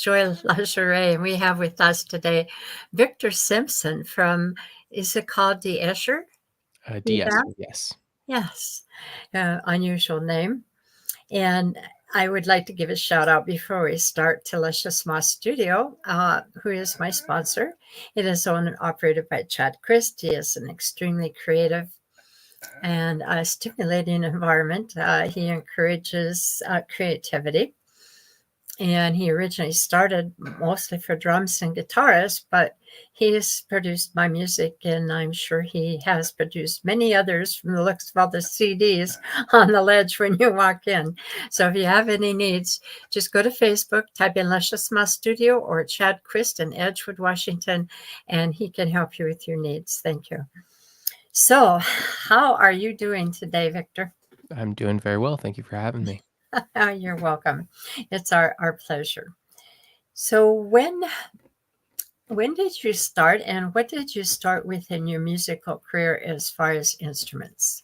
Joy Lageray, and we have with us today Victor Simpson from, is it called De Escher? DS, yes. Yes, unusual name. And I would like to give a shout out before we start to Luscious Moss Studio, who is my sponsor. It is owned and operated by Chad Christ. He is an extremely creative and stimulating environment. He encourages creativity. And he originally started mostly for drums and guitarists, but he's produced my music, and I'm sure he has produced many others from the looks of all the CDs on the ledge when you walk in. So if you have any needs, just go to Facebook, type in Luscious Moss Studio or Chad Christ in Edgewood, Washington, and he can help you with your needs. Thank you. So, how are you doing today, Victor? I'm doing very well. Thank you for having me. You're welcome. It's our pleasure. So when did you start, and what did you start with in your musical career as far as instruments?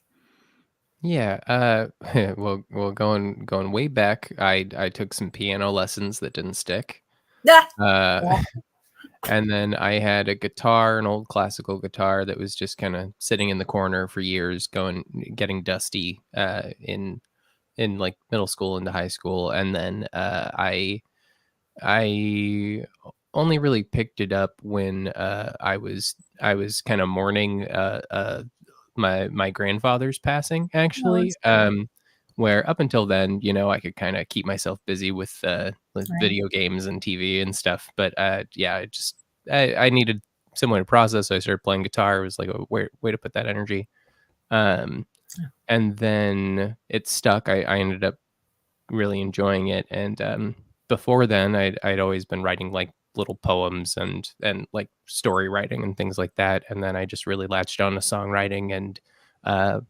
Yeah, well, going way back, I took some piano lessons that didn't stick. Ah, Uh, yeah, and then I had a guitar, an old classical guitar that was just kind of sitting in the corner for years, getting dusty in like middle school into high school, and then I only really picked it up when I was kind of mourning my grandfather's passing, no, actually. it's good, Where up until then, I could kind of keep myself busy with right? video games and TV and stuff. But yeah, I needed someone to process. So I started playing guitar. It was like a way to put that energy. Um, and then it stuck. I ended up really enjoying it. And before then, I'd always been writing like little poems and like story writing and things like that. And then I just really latched on to songwriting. And uh,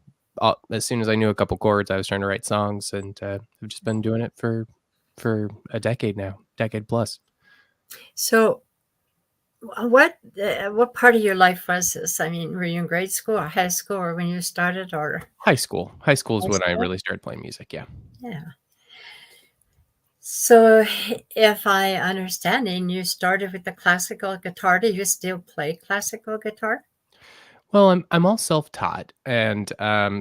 as soon as I knew a couple chords, I was trying to write songs. And I've just been doing it for a decade now, decade plus. So what part of your life was this? I mean, were you in grade school or high school, or when you started, or High school is high when I school? really started playing music. Yeah. Yeah. So if I understanding, you started with the classical guitar. Do you still play classical guitar? Well, I'm all self-taught, and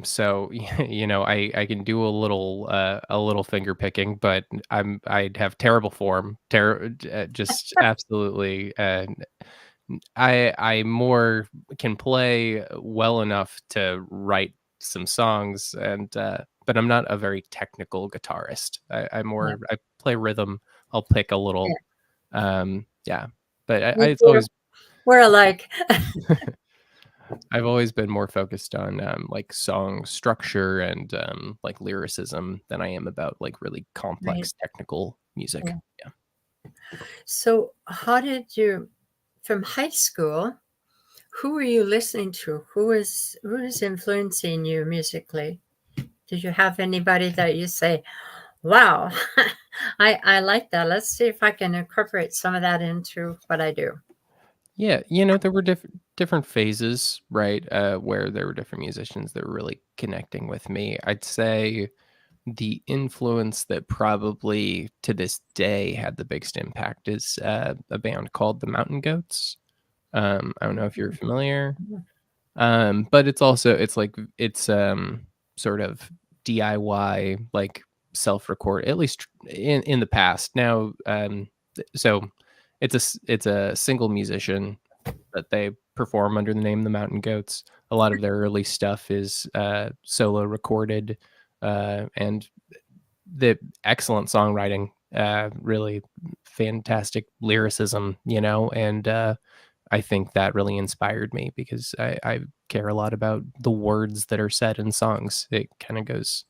so I can do a little finger picking, but I'd have terrible form, just absolutely. I more can play well enough to write some songs, and but I'm not a very technical guitarist. Yeah. I play rhythm. I'll pick a little, yeah, but Me it's too. always. We're alike. I've always been more focused on like song structure and like lyricism than I am about like really Right. complex technical music. Yeah. Yeah. So how did you, from high school, who were you listening to? Who is influencing you musically? Did you have anybody that you say, "Wow, I like that. Let's see if I can incorporate some of that into what I do." Yeah, there were different phases, right? Where there were different musicians that were really connecting with me. I'd say the influence that probably to this day had the biggest impact is a band called the Mountain Goats. I don't know if you're familiar. But it's sort of DIY, like self-record, at least in the past. Now, so it's a single musician that they perform under the name the Mountain Goats. A lot of their early stuff is solo recorded, and the excellent songwriting, really fantastic lyricism, and I think that really inspired me because I care a lot about the words that are said in songs. It kind of goes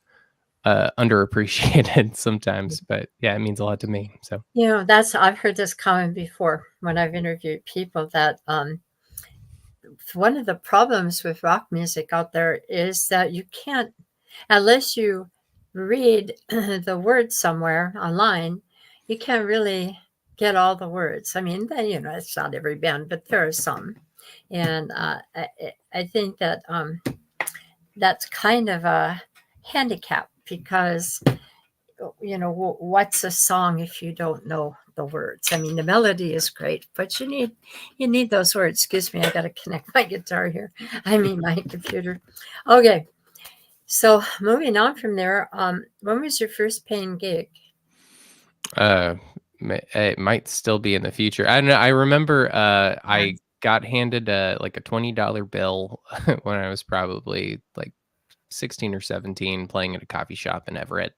underappreciated sometimes, but yeah, it means a lot to me. So That's I've heard this comment before when I've interviewed people that one of the problems with rock music out there is that you can't, unless you read the words somewhere online, you can't really get all the words. I mean, then, it's not every band, but there are some. And I think that that's kind of a handicap because, what's a song if you don't know the words. I mean, the melody is great, but you need those words. Excuse me, I got to connect my guitar here. I mean, my computer. Okay, so moving on from there, when was your first paying gig? Uh, it might still be in the future. I don't know. I remember I got handed like a $20 bill when I was probably like 16 or 17, playing at a coffee shop in Everett.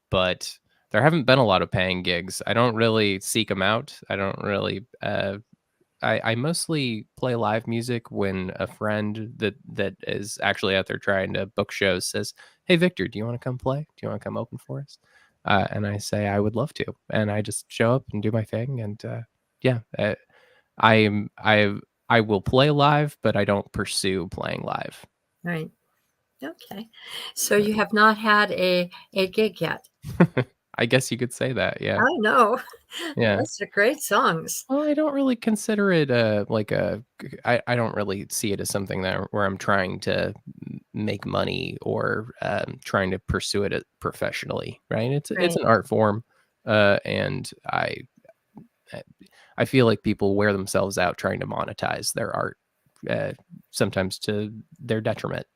But there haven't been a lot of paying gigs. I don't really seek them out. I don't really. I mostly play live music when a friend that is actually out there trying to book shows says, "Hey, Victor, do you want to come play? Do you want to come open for us?" And I say I would love to, and I just show up and do my thing. And yeah, I'm I will play live, but I don't pursue playing live. Right. Okay. So you have not had a gig yet. I guess you could say that. Yeah, I know. yeah. Those are great songs. Well, I don't really consider it like I don't really see it as something that where I'm trying to make money or trying to pursue it professionally, right? It's Right. an art form, and I I feel like people wear themselves out trying to monetize their art, uh, sometimes to their detriment.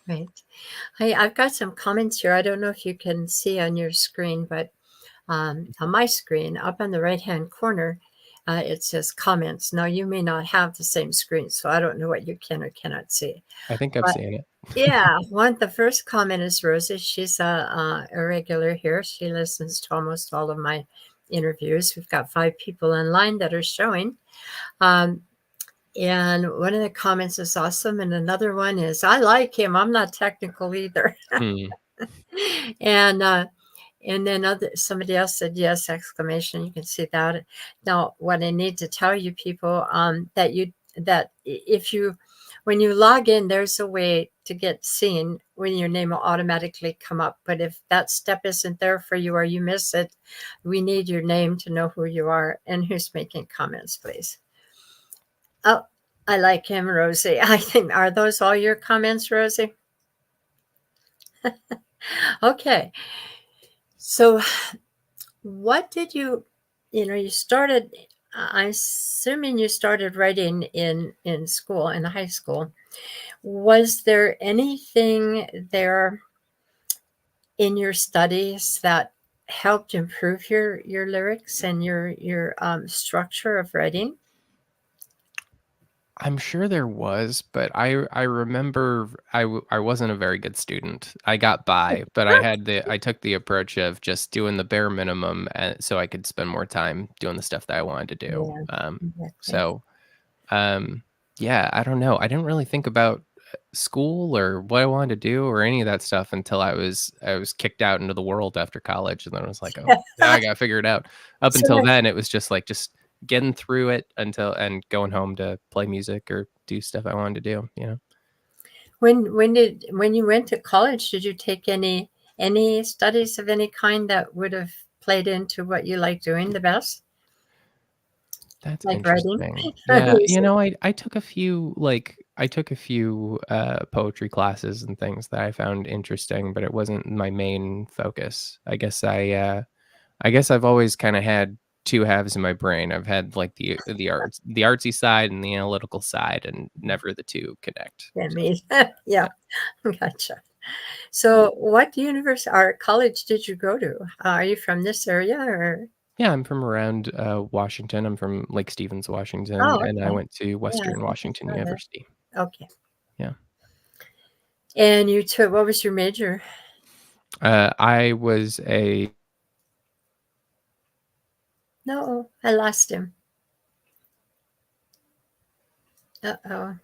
Right. I've got some comments here. I don't know if you can see on your screen, but on my screen, up on the right-hand corner, it says comments. Now, you may not have the same screen, so I don't know what you can or cannot see. I think I've But seen it. yeah, the first comment is Rosie. She's a regular here. She listens to almost all of my interviews. We've got 5 people online that are showing. Um, and one of the comments is awesome, and another one is, "I like him. I'm not technical either." Hmm. And and then somebody else said, "Yes!" Exclamation. You can see that. Now, what I need to tell you people, that if you when you log in, there's a way to get seen when your name will automatically come up. But if that step isn't there for you or you miss it, we need your name to know who you are and who's making comments, please. Oh, I like him, Rosie. I think, are those all your comments, Rosie? Okay. So what did you started, I'm assuming you started writing in school, in high school. Was there anything there in your studies that helped improve your lyrics and your structure of writing? I'm sure there was, but I remember I wasn't a very good student. I got by, but I took the approach of just doing the bare minimum, so I could spend more time doing the stuff that I wanted to do. Yeah, exactly. So um, yeah, I don't know. I didn't really think about school or what I wanted to do or any of that stuff until I was kicked out into the world after college, and then I was like, oh, now I gotta figure it out. Up So until then, it was just like just getting through it until and going home to play music or do stuff I wanted to do. You know, when you went to college, did you take any studies of any kind that would have played into what you like doing the best, that's like writing? interesting. Yeah, I took a few poetry classes and things that I found interesting, but it wasn't my main focus. I guess I've always kind of had two halves in my brain. I've had like the artsy side and the analytical side, and never the two connect. I So mean, yeah, gotcha. So, what university or college did you go to? Are you from this area or? yeah, I'm from around Washington. I'm from Lake Stevens, Washington, Oh, and I okay. went to Yeah, I Western think I Washington saw that. University. Okay. Yeah, And you took, what was your major? I was a No, I lost him. Uh-oh.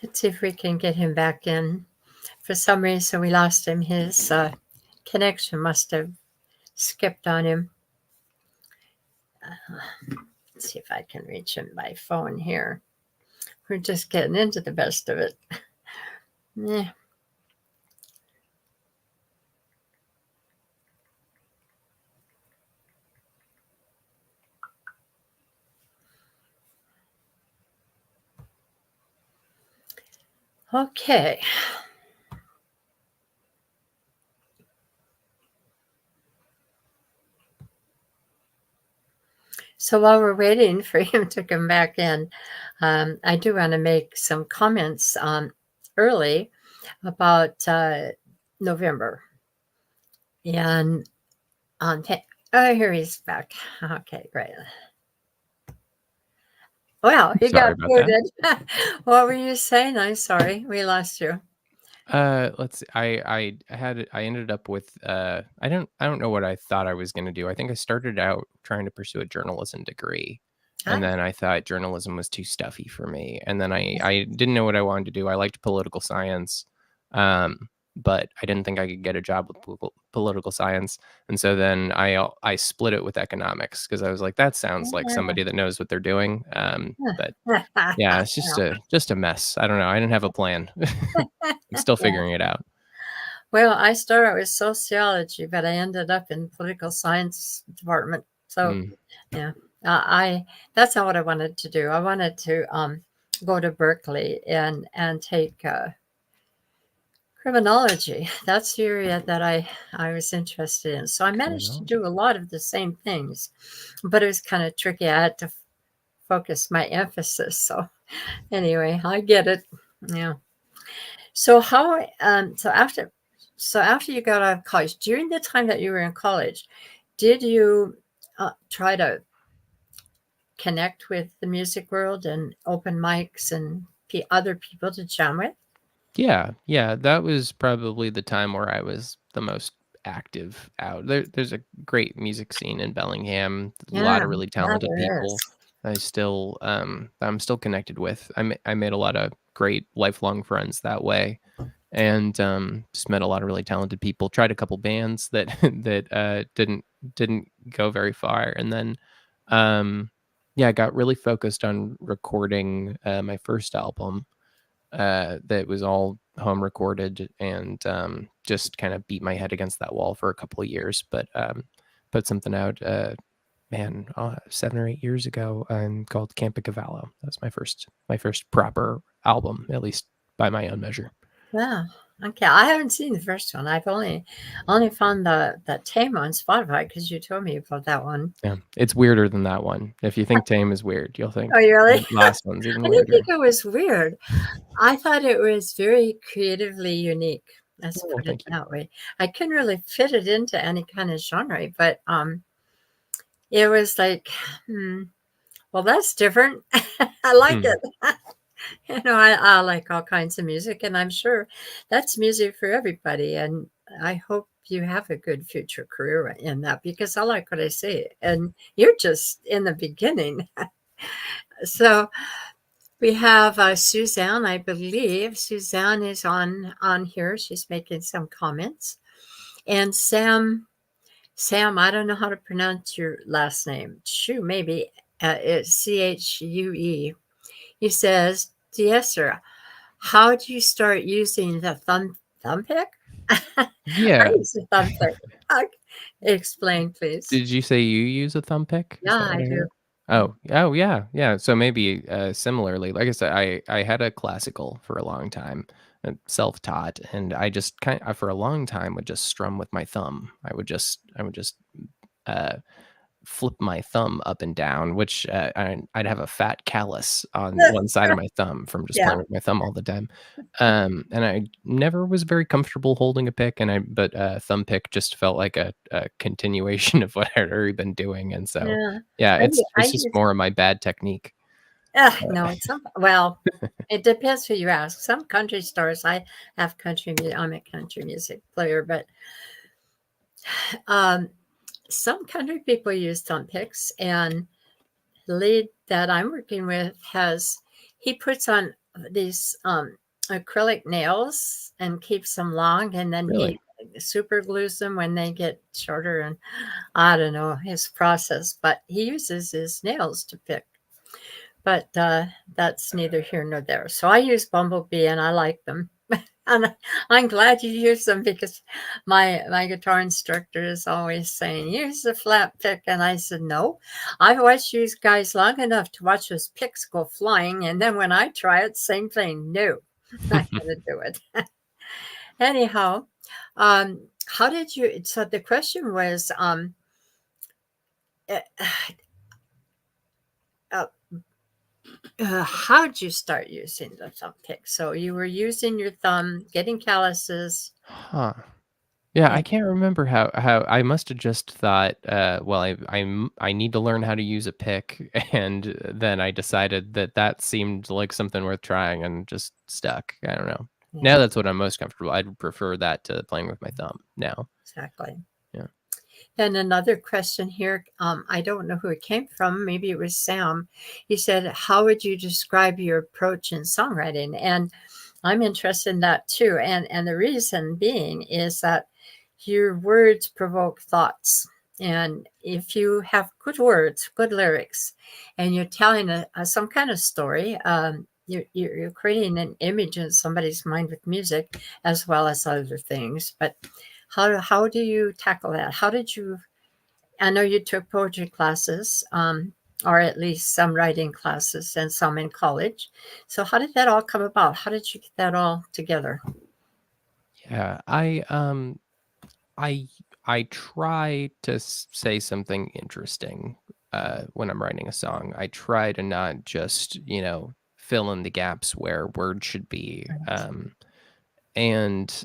Let's see if we can get him back in. For some reason, we lost him. His connection must have skipped on him. Let's see if I can reach him by phone here. We're just getting into the best of it. Yeah. Okay. So while we're waiting for him to come back in, I do want to make some comments early about November. And oh, here he's back. Okay, great. Well, he Sorry got about that. muted. What were you saying? I'm sorry, we lost you. Let's see. I ended up with I don't know what I thought I was going to do. I think I started out trying to pursue a journalism degree, and Ah, then I thought journalism was too stuffy for me, and then I didn't know what I wanted to do. I liked political science, but I didn't think I could get a job with political science, and so then I split it with economics because I was like, that sounds like somebody that knows what they're doing. But yeah, it's just a mess. I don't know. I didn't have a plan. I'm still yeah. figuring it out. Well, I started with sociology, but I ended up in political science department. So, Mm, yeah, I that's not what I wanted to do. I wanted to go to Berkeley and take criminology. That's the area that I was interested in. So I managed to criminology. do a lot of the same things, but it was kind of tricky. I had to focus my emphasis. So anyway, I get it. Yeah. So how so after you got out of college, during the time that you were in college, did you try to connect with the music world and open mics and other people to jam with? Yeah, yeah, that was probably the time where I was the most active out. There's a great music scene in Bellingham, a lot Yeah, of really yeah, talented there is. people. I'm still connected with. I made a lot of great lifelong friends that way, and just met a lot of really talented people. Tried a couple bands that didn't go very far, and then yeah, I got really focused on recording my first album that was all home recorded, and just kind of beat my head against that wall for a couple of years, but put something out, man, 7 or 8 years ago, called Campiccavallo. That was my first proper album, at least by my own measure. Yeah. Okay. I haven't seen the first one. I've only found the Tame on Spotify because you told me about that one. Yeah, it's weirder than that one. If you think Tame is weird, you'll Oh, think you really? the last one's even I didn't weirder. think it was weird. I thought it was very creatively unique. Let's Oh, well, put it thank you. that way. I couldn't really fit it into any kind of genre, but it was like, hmm, well, that's different. I like Hmm. it. I like all kinds of music, and I'm sure that's music for everybody. And I hope you have a good future career in that because I like what I see. And you're just in the beginning. So we have Suzanne, I believe. Suzanne is on here. She's making some comments. And Sam, I don't know how to pronounce your last name. Chu, maybe it's Chue. He says, "Yes, sir. How do you start using the thumb pick? I Yeah. use the thumb pick. Okay. Explain, please. Did you say you use a thumb pick? Is Yeah, that I what I do. heard? Oh, yeah, yeah. So maybe, similarly, like I said, I had a classical for a long time, self-taught, and I just for a long time would just strum with my thumb. I would just, uh flip my thumb up and down, which, I'd have a fat callus on one side of my thumb from just Yeah. playing with my thumb all the time. And I never was very comfortable holding a pick, but thumb pick just felt like a continuation of what I'd already been doing, and so, Yeah. yeah, I it's just use more of my bad technique. no, it's some well, it depends who you ask. Some country stars, I have I'm a country music player, but um, some country people use thumb picks, and the lead that I'm working with he puts on these acrylic nails and keeps them long, and then he Really? super glues them when they get shorter. And I don't know his process, but he uses his nails to pick. But that's neither here nor there. So I use Bumblebee, and I like them. And I'm glad you use them because my guitar instructor is always saying, use the flat pick. And I said, no, I've watched you guys long enough to watch those picks go flying. And then when I try it, same thing. No, not going to do it. Anyhow, how did you? So the question was, uh, uh, how'd you start using the thumb pick? So you were using your thumb, getting calluses, Huh. Yeah, I and can't remember how I must have just thought, well, I need to learn how to use a pick, and then I decided that that seemed like something worth trying and just stuck. I don't know. Now yeah, that's what I'm most comfortable. I'd prefer that to playing with my thumb now. exactly. Yeah. Then another question here. I don't know who it came from. Maybe it was Sam. He said, "How would you describe your approach in songwriting?" And I'm interested in that too. And the reason being is that your words provoke thoughts. And if you have good words, good lyrics, and you're telling some kind of story, you're creating an image in somebody's mind with music as well as other things. But how do you tackle that? How did you? I know you took poetry classes, or at least some writing classes and some in college. So how did that all come about? How did you get that all together? Yeah, I I try to say something interesting when I'm writing a song. I try to not just, fill in the gaps where words should be. And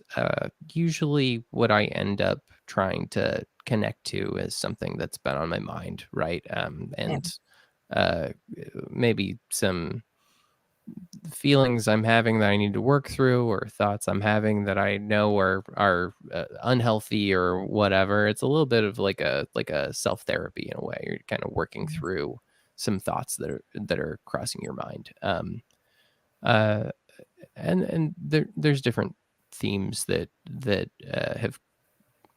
usually, what I end up trying to connect to is something that's been on my mind, right? Yeah. And uh, maybe some feelings I'm having that I need to work through, or thoughts I'm having that I know are unhealthy or whatever. It's a little bit of like a self therapy in a way. You're kind of working through some thoughts that are crossing your mind. Uh, and there's different themes that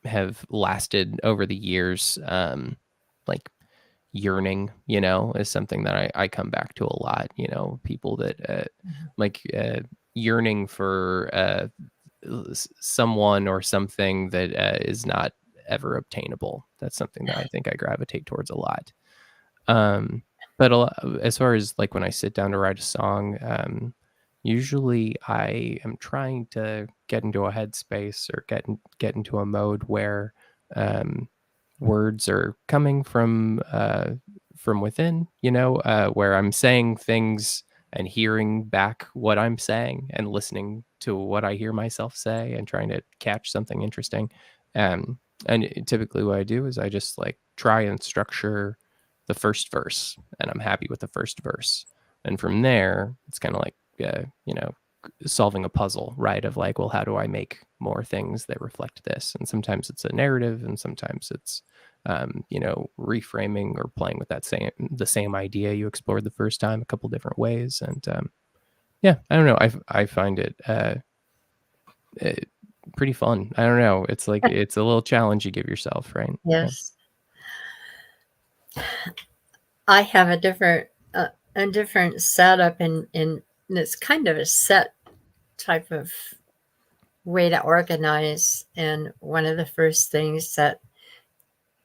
have lasted over the years. Like yearning, is something that I come back to a lot. People that like yearning for someone or something that is not ever obtainable. That's something that I think I gravitate towards a lot. But as far as like when I sit down to write a song, usually I am trying to get into a headspace or get into a mode where um, words are coming from within. Where I'm saying things and hearing back what I'm saying and listening to what I hear myself say and trying to catch something interesting. And typically what I do is I just like try and structure the first verse, and I'm happy with the first verse. And from there, it's kind of like, solving a puzzle, right? Of like, well, how do I make more things that reflect this? And sometimes it's a narrative, and sometimes it's, reframing or playing with the same idea you explored the first time a couple different ways. And yeah, I don't know. I find it pretty fun. I don't know. It's like it's a little challenge you give yourself, right? Yeah. Yes, I have a different setup, and it's kind of a set type of way to organize. And one of the first things that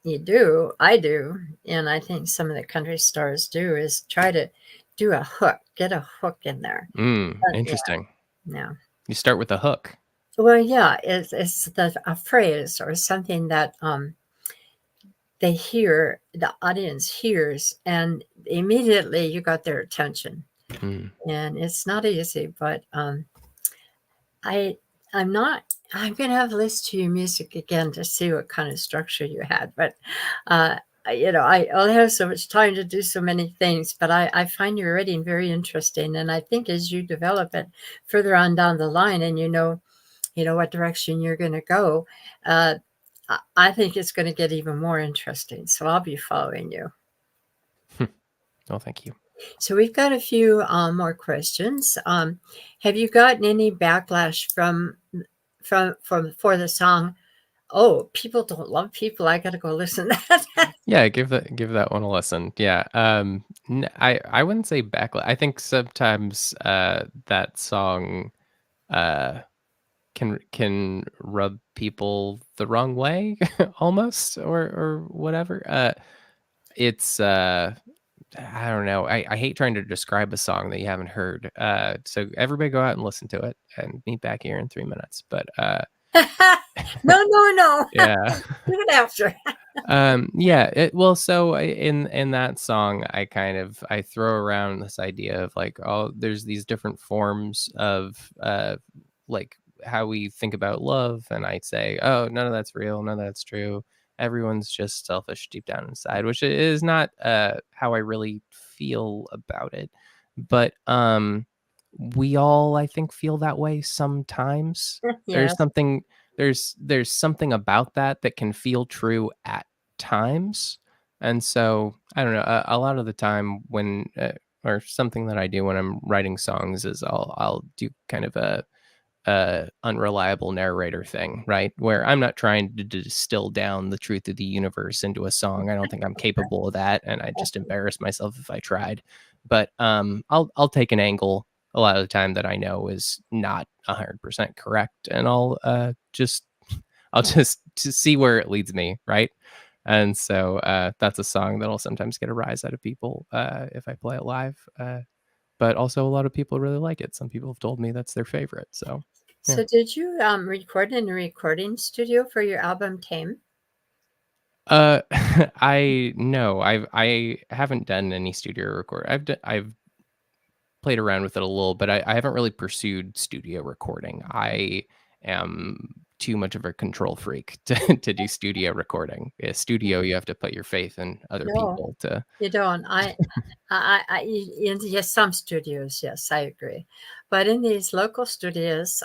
I do, and I think some of the country stars do, is try to do a hook, get a hook in there. Yeah, Interesting. yeah. You start with a hook. Well, yeah, it's a phrase or something that the audience hears, and immediately you got their attention. Mm. And it's not easy, but I I'm not. I'm gonna have to listen to your music again to see what kind of structure you had. But I only have so much time to do so many things. But I find your writing very interesting, and I think as you develop it further on down the line, and you know what direction you're going to go, uh, I think it's going to get even more interesting. So I'll be following you. Oh, thank you. So we've got a few more questions. Have you gotten any backlash from for the song? Oh, people don't love people. I got to go listen to that. Yeah, give that one a listen. Yeah. I wouldn't say backlash. I think sometimes that song uh can rub people the wrong way almost, or whatever. It's I don't know. I hate trying to describe a song that you haven't heard. So everybody go out and listen to it and meet back here in 3 minutes. But No, no, no. yeah. Do it after. Yeah, well, so in that song, I throw around this idea of like, oh, there's these different forms of like how we think about love, and I say, oh, none of that's real, none of that's true. Everyone's just selfish deep down inside, which is not how I really feel about it. But we all, I think, feel that way sometimes. There's Yes. something there's something about that that can feel true at times. And so, I don't know, a lot of the time when or something that I do when I'm writing songs is I'll do kind of a unreliable narrator thing, right? Where I'm not trying to distill down the truth of the universe into a song. I don't think I'm capable of that, and I just embarrass myself if I tried. But I'll take an angle a lot of the time that I know is not 100% correct, and I'll just to see where it leads me, right? And so that's a song that'll sometimes get a rise out of people if I play it live. But also, a lot of people really like it. Some people have told me that's their favorite. So, yeah. So did you record in a recording studio for your album Tame? Uh, I no, I haven't done any studio record. I've played around with it a little, but I haven't really pursued studio recording. I am too much of a control freak to do studio recording. A studio, you have to put your faith in other No, people to. you don't. Yes, some studios, yes, I agree. But in these local studios,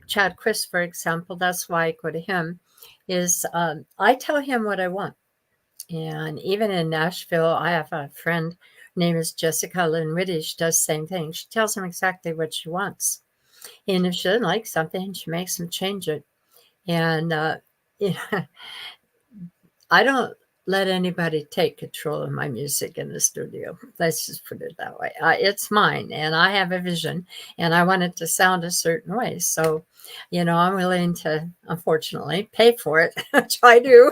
Chad Chris, for example, that's why I go to him, is I tell him what I want. And even in Nashville, I have a friend, her name is Jessica Lynn Whitty. She does the same thing. She tells him exactly what she wants. And if she doesn't like something, she makes him change it. And you know, I don't let anybody take control of my music in the studio. Let's just put it that way. It's mine, and I have a vision, and I want it to sound a certain way. So, I'm willing to, unfortunately, pay for it, which I do.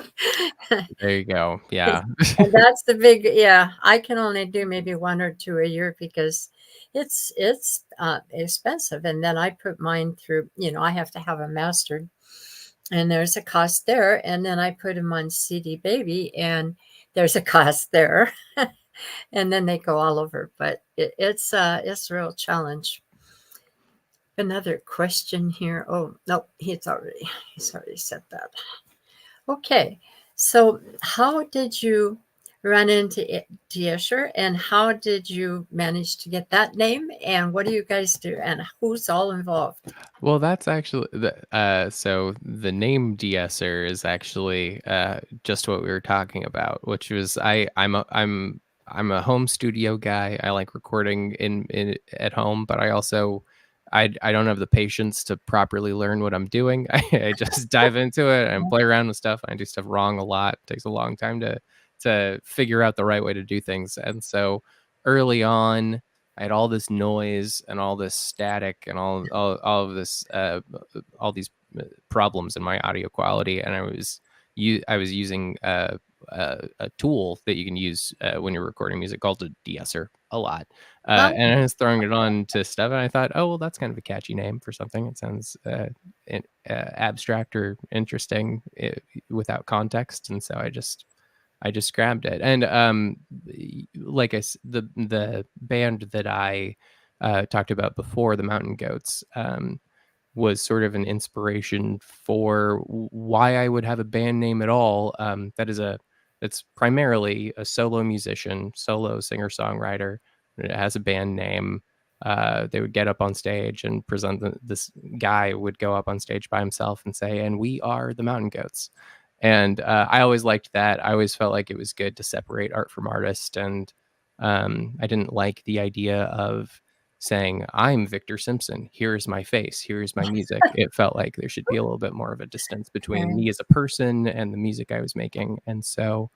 There you go. Yeah. And that's the big, yeah. I can only do maybe one or two a year because it's expensive, and then I put mine through. I have to have them mastered, and there's a cost there. And then I put them on CD Baby, and there's a cost there, and then they go all over. But it's a real challenge. Another question here. Oh no, he's already said that. Okay, so how did you run into Diescher, and how did you manage to get that name? And what do you guys do? And who's all involved? Well, that's actually so the name de-esser is actually just what we were talking about, which was I'm a home studio guy. I like recording in at home, but I don't have the patience to properly learn what I'm doing. I just dive into it and play around with stuff. I do stuff wrong a lot. It takes a long time to figure out the right way to do things. And so early on, I had all this noise and all this static and all of this all these problems in my audio quality, and I was using a tool that you can use when you're recording music called a de-esser a lot, Oh, and I was throwing it on to stuff, and I thought, oh well, that's kind of a catchy name for something. It sounds abstract or interesting without context, and so I just grabbed it. And like the band that I talked about before, the Mountain Goats, was sort of an inspiration for why I would have a band name at all. It's primarily a solo musician, solo singer songwriter. It has a band name. They would get up on stage and present this guy would go up on stage by himself and say, "And we are the Mountain Goats." And I always liked that. I always felt like it was good to separate art from artist, and I didn't like the idea of saying, "I'm Victor Simpson. Here's my face. Here's my music." It felt like there should be a little bit more of a distance between okay. me as a person and the music I was making. And so,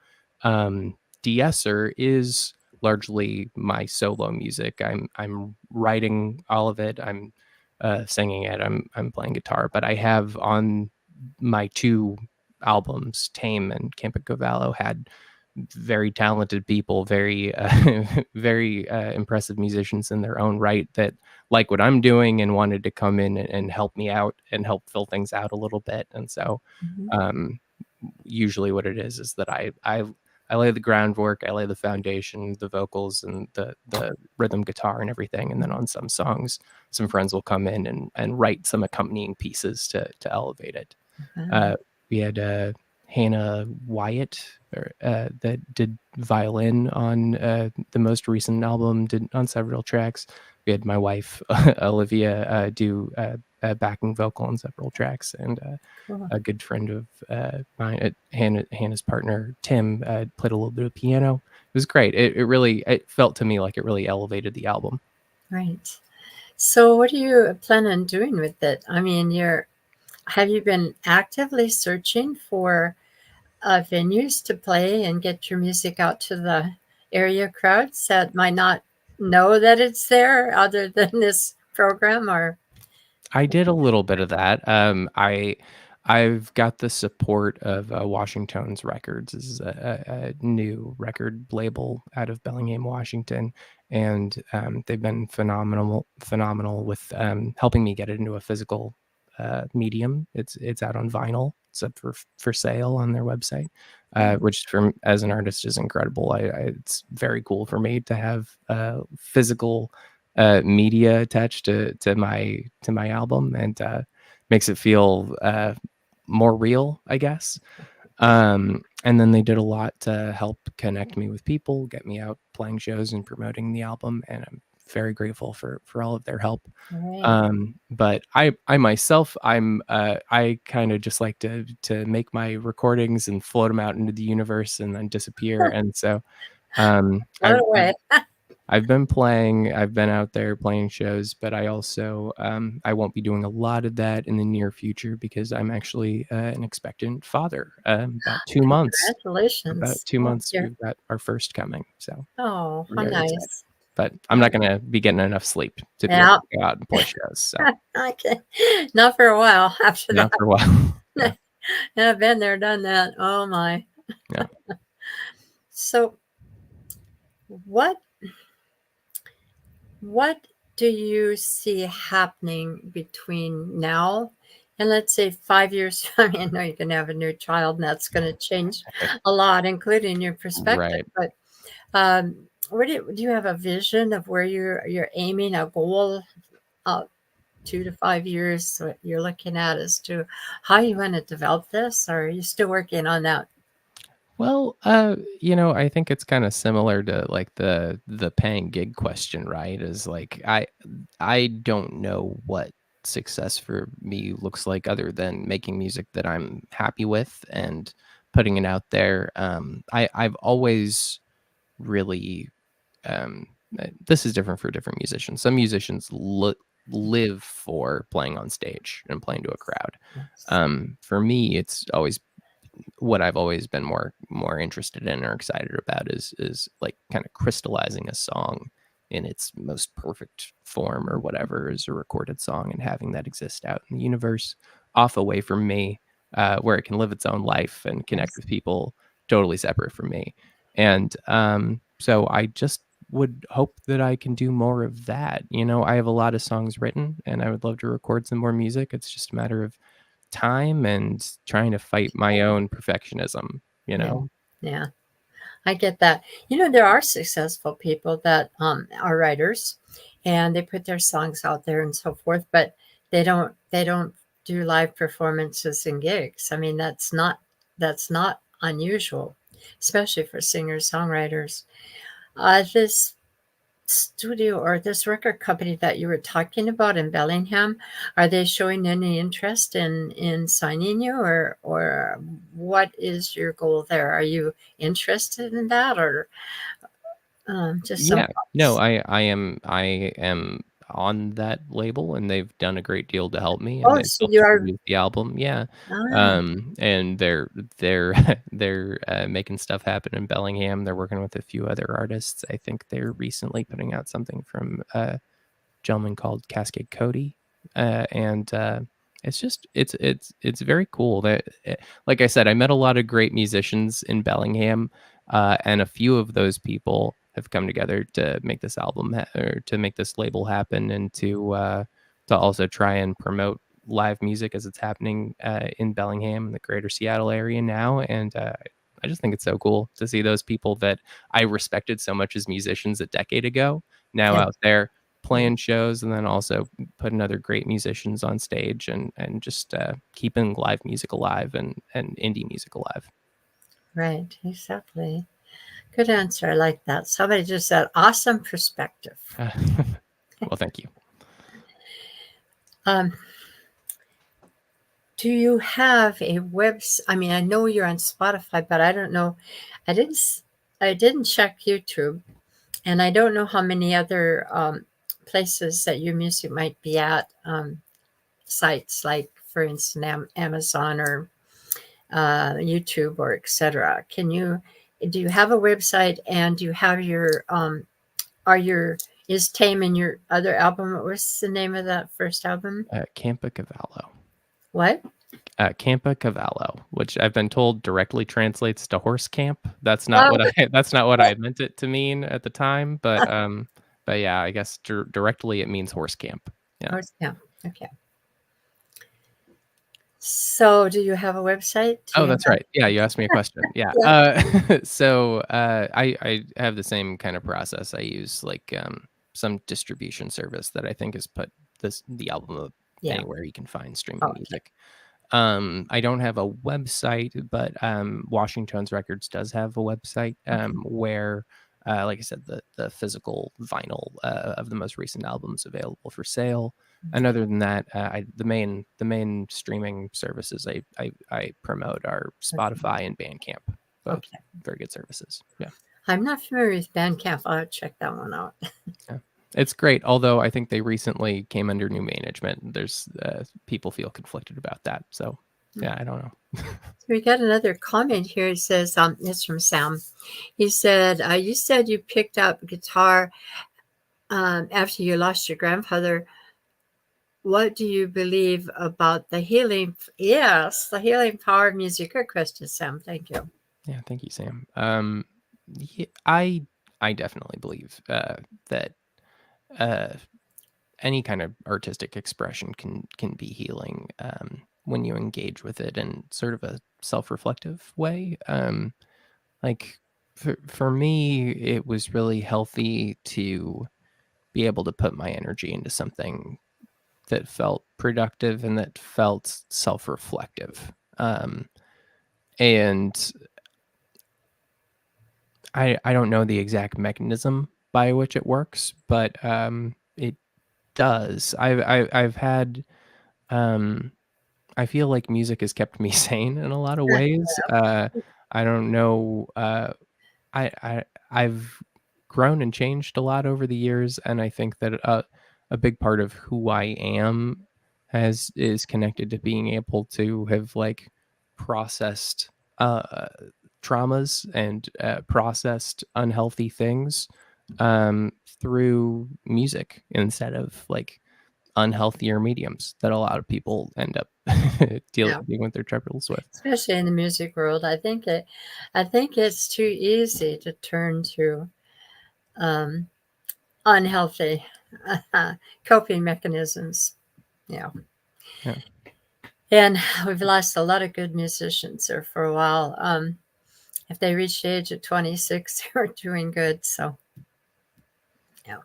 De-esser is largely my solo music. I'm writing all of it. I'm singing it. I'm playing guitar, but I have on my two albums, Tame and Camp at Cavallo, had very talented people, very very impressive musicians in their own right that like what I'm doing and wanted to come in and help me out and help fill things out a little bit. And so Mhm. um usually what it is that I lay the groundwork, I lay the foundation, the vocals and the rhythm guitar and everything, and then on some songs, some friends will come in and write some accompanying pieces to elevate it. Wow. Uh, we had Hannah Wyatt that did violin on the most recent album, did on several tracks. We had my wife Olivia do a backing vocal on several tracks, and Cool. a good friend of mine, Hannah's partner Tim, played a little bit of piano. It was great. It really it felt to me like it really elevated the album. Right. So, what do you plan on doing with it? I mean, have you been actively searching for venues to play and get your music out to the area crowds that might not know that it's there other than this program? Or I did a little bit of that. I've got the support of Washington's Records. This is a new record label out of Bellingham, Washington, and they've been phenomenal with helping me get it into a physical medium. It's out on vinyl. It's up for sale on their website, which for as an artist is incredible. It's very cool for me to have physical media attached to my album, and makes it feel more real, I guess. And then they did a lot to help connect me with people, get me out playing shows and promoting the album, and I'm very grateful for all of their help. right. But I myself, I kind of just like to make my recordings and float them out into the universe and then disappear. And so What a way. I've been out there playing shows, but I also I won't be doing a lot of that in the near future because I'm actually an expectant father. About Congratulations. two Oh, months, we've got our first coming, so oh, we're how very excited. nice. But I'm Oh, not gonna be getting enough sleep to be able yeah. to go out and play shows. So Okay. Not for a while after not that. for a while. Yeah, Yeah, I've been there, done that. Oh my. yeah. So what what do you see happening between now and let's say 5 years? I mean, I know you're going to have a new child, and that's going to change a lot, including your perspective. Right. But where do you have a vision of where you're aiming, a goal, 2 to 5 years what you're looking at as to how you want to develop this, or are you still working on that? Well, I think it's kind of similar to like the paying gig question, right? Is like I don't know what success for me looks like other than making music that I'm happy with and putting it out there. I've always really this is different for different musicians. Some musicians live for playing on stage and playing to a crowd. Yes. For me, it's always what I've always been more interested in or excited about is like kind of crystallizing a song in its most perfect form or whatever is a recorded song and having that exist out in the universe off away from me, where it can live its own life and connect Yes. with people totally separate from me. And so I just would hope that I can do more of that. I have a lot of songs written and I would love to record some more music. It's just a matter of time and trying to fight my own perfectionism, you Yeah. know? Yeah. I get that. There are successful people that are writers, and they put their songs out there and so forth, but they don't do live performances and gigs. I mean, that's not unusual, especially for singers songwriters. This studio or this record company that you were talking about in Bellingham, are they showing any interest in signing you, or what is your goal there? Are you interested in that, or just some Yeah. No, thoughts? I am on that label, and they've done a great deal to help me, and Oh, they've so helped you are. produce the album, yeah. All right. And they're they're, making stuff happen in Bellingham. They're working with a few other artists. I think they're recently putting out something from, gentleman called Cascade Cody, and it's just it's very cool that, like I said, I met a lot of great musicians in Bellingham, and a few of those people have come together to make this album or to make this label happen, and to also try and promote live music as it's happening in Bellingham and the greater Seattle area now. And I just think it's so cool to see those people that I respected so much as musicians a decade ago now Yeah. out there Yeah. playing shows, and then also putting other great musicians on stage, and just keeping live music alive and indie music alive. Right. Exactly. Good answer. I like that. Somebody just said awesome perspective. Well, thank you. Um, do you have a website? I mean, I know you're on Spotify, but I don't know. I didn't. I didn't check YouTube, and I don't know how many other places that your music might be at. Sites like, for instance, Amazon or YouTube or etc. Can you? Do you have a website? And do you have your? Are your is Tame in your other album? What was the name of that first album? Campa Cavallo. What? Campa Cavallo, which I've been told directly translates to horse camp. That's not Oh, what I that's not what I meant it to mean at the time, but yeah, I guess directly it means horse camp. Yeah. horse camp. Okay. So, do you have a website? Do Oh, you that's have? right. Yeah, you asked me a question. Yeah. Yeah. So I have the same kind of process. I use like some distribution service that I think has put the album up Yeah. anywhere you can find streaming Okay. music. I don't have a website, but Washington's Records does have a website Okay. where, like I said, the physical vinyl of the most recent albums available for sale. And Okay. other than that, the main streaming services I promote are Okay. Spotify and Bandcamp, both Okay. very good services. Yeah, I'm not familiar with Bandcamp. I'll check that one out. yeah, it's great. Although I think they recently came under new management. There's people feel conflicted about that. So yeah, I don't know. So we got another comment here. It says, it's from Sam. He said, you said you picked up guitar after you lost your grandfather. What do you believe about the healing? Yes, the healing power of music. Good question, Sam. Thank you. Yeah, thank you, Sam. Yeah, I definitely believe that uh, any kind of artistic expression can be healing when you engage with it in sort of a self-reflective way. Like for me, it was really healthy to be able to put my energy into something that felt productive and that felt self-reflective. And I don't know the exact mechanism by which it works, but it does. I've had um, I feel like music has kept me sane in a lot of ways. I don't know. I've grown and changed a lot over the years, and I think that a big part of who I am has is connected to being able to have like processed traumas and processed unhealthy things through music instead of like unhealthier mediums that a lot of people end up Yeah, dealing with their troubles with. especially in the music world, I think it's too easy to turn to um, unhealthy coping mechanisms. Yeah, Yeah. and we've lost a lot of good musicians there for a while. If they reach the age of 26, they were doing good. So yeah,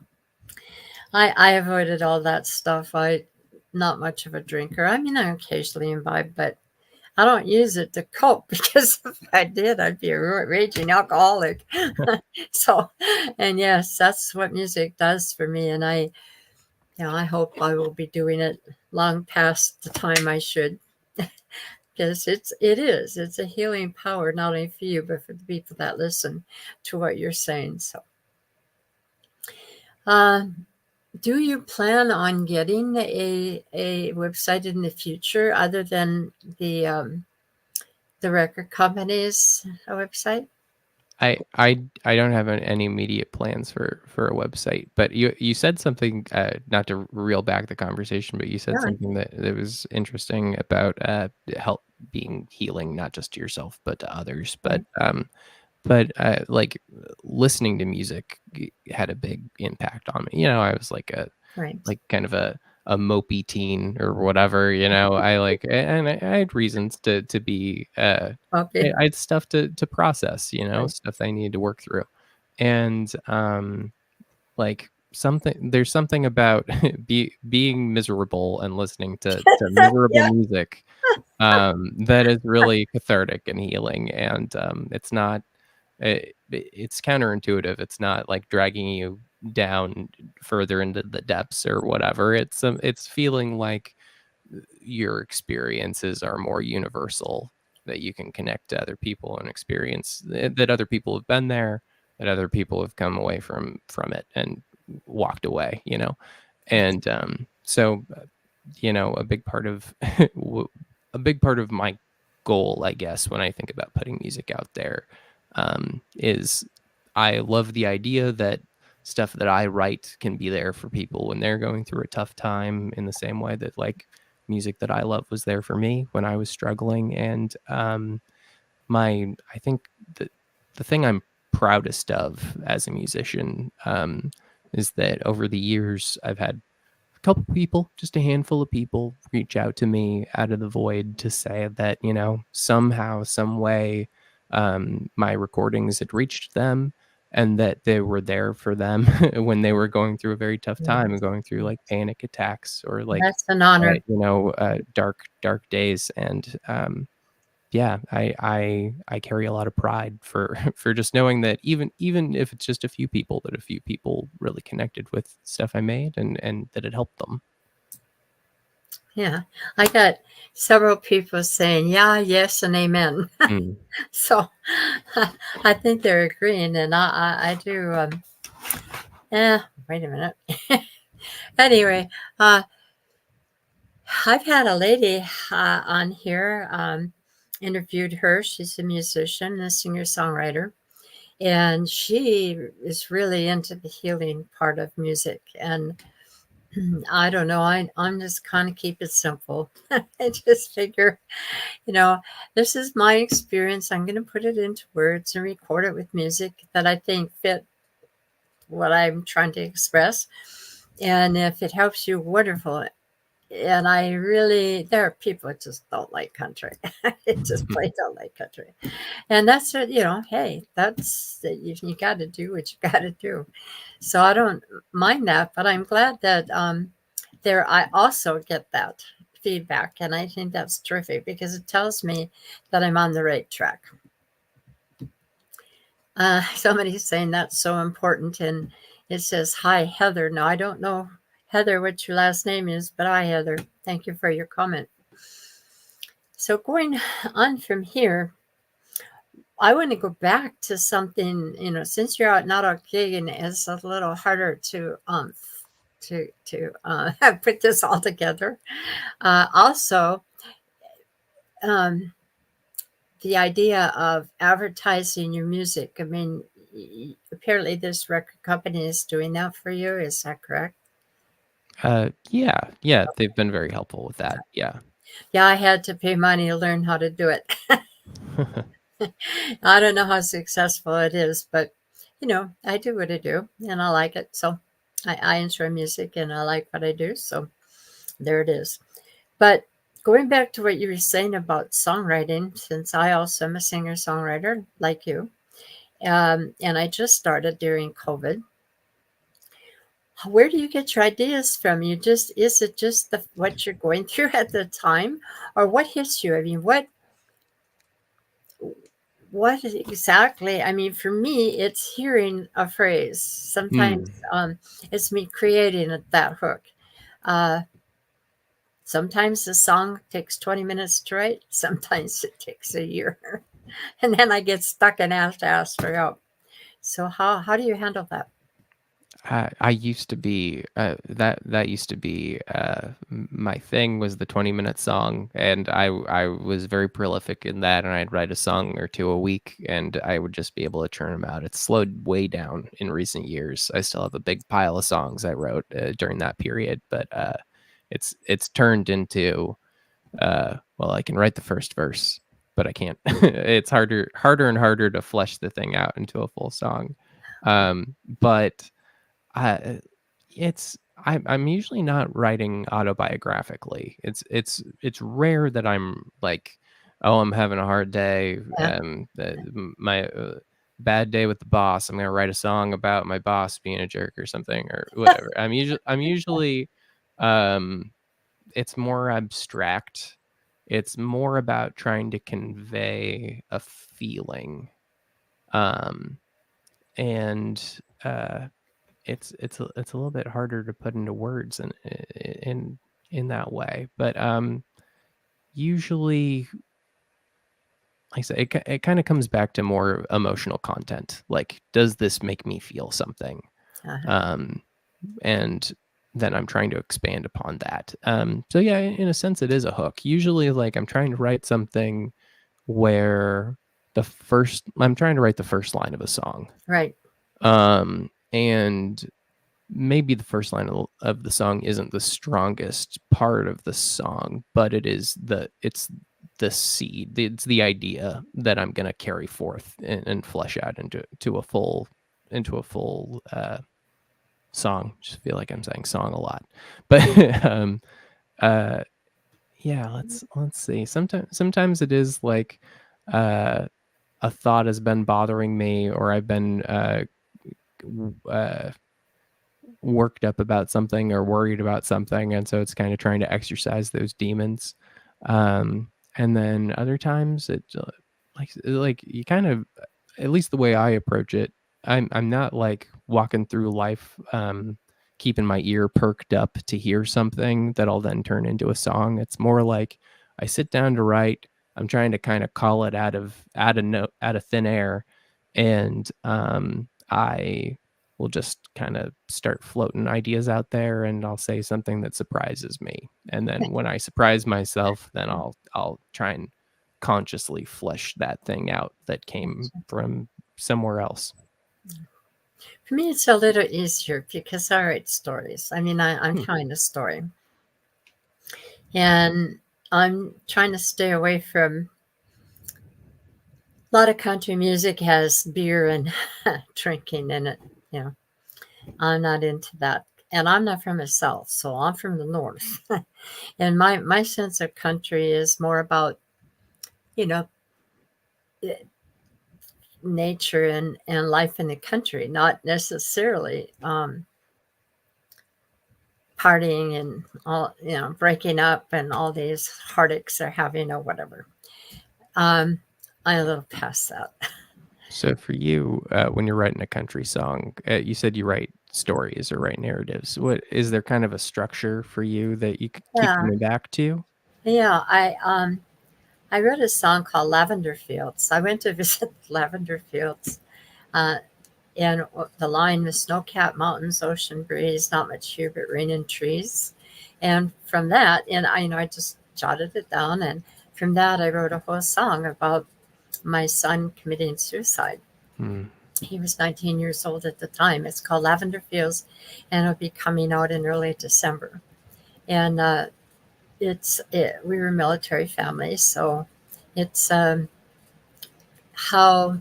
I avoided all that stuff. I not much of a drinker. I mean, I occasionally imbibe, but I don't use it to cope because if I did, I'd be a raging alcoholic. So, and yes, that's what music does for me. And I hope I will be doing it long past the time I should, because it's a healing power not only for you but for the people that listen to what you're saying. So, uh, do you plan on getting a website in the future other than the record company's website? I don't have any immediate plans for a website, but you said something, not to reel back the conversation, but you said Yeah, something that was interesting about help being healing, not just to yourself but to others. right, But like listening to music had a big impact on me. You know, I was like right. kind of a a mopey teen or whatever, I like and I had reasons to be, Okay. I had stuff to process, Right. stuff that I needed to work through. And, like, there's something about being miserable and listening to miserable Yeah. music, that is really cathartic and healing, and, it's counterintuitive. It's not, like, dragging you down further into the depths or whatever. It's feeling like your experiences are more universal, that you can connect to other people and experience that other people have been there, that other people have come away from it and walked away, That's and so a big part of a big part of my goal, I guess, when I think about putting music out there, is I love the idea that stuff that I write can be there for people when they're going through a tough time, in the same way that, like, music that I love was there for me when I was struggling. And I think the thing I'm proudest of as a musician, is that over the years I've had a couple people, just a handful of people, reach out to me out of the void to say that, somehow, some way, my recordings had reached them, and that they were there for them when they were going through a very tough time and yes, going through, yes. like, panic attacks or, like, That's an honor. dark days. And yeah, I carry a lot of pride for for just knowing that, even if it's just a few people, that a few people really connected with stuff I made, and that it helped them. Yeah. I got several people saying, yeah, yes, and amen. Mm. So I think they're agreeing, and I do. Wait a minute. Anyway, uh, I've had a lady on here, interviewed her. She's a musician, a singer songwriter, and she is really into the healing part of music. And I don't know, I'm just kind of keep it simple. I just figure, you know, this is my experience. I'm going to put it into words and record it with music that I think fit what I'm trying to express. And if it helps you, wonderful. And I really, there are people that just don't like country. They just plain don't like country. And that's what, hey, you got to do what you got to do. So I don't mind that, but I'm glad that I also get that feedback. And I think that's terrific because it tells me that I'm on the right track. Somebody's saying that's so important. And it says, hi, Heather. No, I don't know, Heather, what your last name is, but hi, Heather. Thank you for your comment. So going on from here, I want to go back to something, since you're out not out gigging, it's a little harder to put this all together. Also, um, the idea of advertising your music. I mean, apparently this record company is doing that for you. Is that correct? Yeah, yeah, they've been very helpful with that. Yeah. Yeah, I had to pay money to learn how to do it. I don't know how successful it is, but I do what I do and I like it. So I enjoy music and I like what I do. So there it is. But going back to what you were saying about songwriting, since I also am a singer songwriter like you, and I just started during COVID. Where do you get your ideas from? Is it just what you're going through at the time, or what hits you? I mean, what exactly? I mean, for me, it's hearing a phrase. Sometimes Mm. it's me creating that hook. Uh, Sometimes the song takes 20 minutes to write. Sometimes it takes a year, and then I get stuck and have to ask for help. So how do you handle that? I used to be, that used to be, my thing was the 20-minute song, and I was very prolific in that, and I'd write a song or 2 a week, and I would just be able to churn them out. It's slowed way down in recent years. I still have a big pile of songs I wrote, during that period, but, it's turned into, well, I can write the first verse, but I can't. It's harder and harder to flesh the thing out into a full song. But I it's I'm usually not writing autobiographically. It's rare that I'm like, oh, I'm having a hard day, Yeah, my bad day with the boss. I'm gonna write a song about my boss being a jerk or something or whatever. I'm usually um, it's more abstract. It's more about trying to convey a feeling, um, and it's a little bit harder to put into words in in that way. But usually, like I say, it kind of comes back to more emotional content. Like, does this make me feel something? uh-huh, Um, and then I'm trying to expand upon that. So yeah, in a sense, it is a hook. Usually, like I'm trying to write something where I'm trying to write the first line of a song. right. And maybe the first line of the song isn't the strongest part of the song, but it's the seed. It's the idea that I'm going to carry forth and flesh out into a full song. Just feel like I'm saying song a lot, but uh, yeah. Let's see. Sometimes it is like uh, a thought has been bothering me, or I've been uh, worked up about something or worried about something, and so it's kind of trying to exercise those demons. And then other times it like you kind of, at least the way I approach it, I'm not like walking through life keeping my ear perked up to hear something that I'll then turn into a song. It's more like I sit down to write. I'm trying to kind of call it out of thin air, and I will just kind of start floating ideas out there, and I'll say something that surprises me. And then when I surprise myself, then I'll try and consciously flesh that thing out that came from somewhere else. For me, it's a little easier because I write stories. I mean, I'm Hmm. telling a story, and I'm trying to stay away from a lot of country music has beer and drinking in it. You know, I'm not into that. And I'm not from the South, so I'm from the North. And my sense of country is more about, you know, eh, nature and life in the country, not necessarily partying and all, breaking up and all these heartaches they're having or whatever. Um, I'm a little past that. So for you, when you're writing a country song, you said you write stories or write narratives. What is there kind of a structure for you that you keep Yeah, coming back to? yeah. I wrote a song called Lavender Fields. I went to visit the lavender fields, uh, and the line: the snow-capped mountains, ocean breeze, not much here but rain and trees. And from that, and I just jotted it down, and from that, I wrote a whole song about my son committing suicide. Hmm. He was 19 years old at the time. It's called Lavender Fields, and it'll be coming out in early December. And we were a military family, so it's how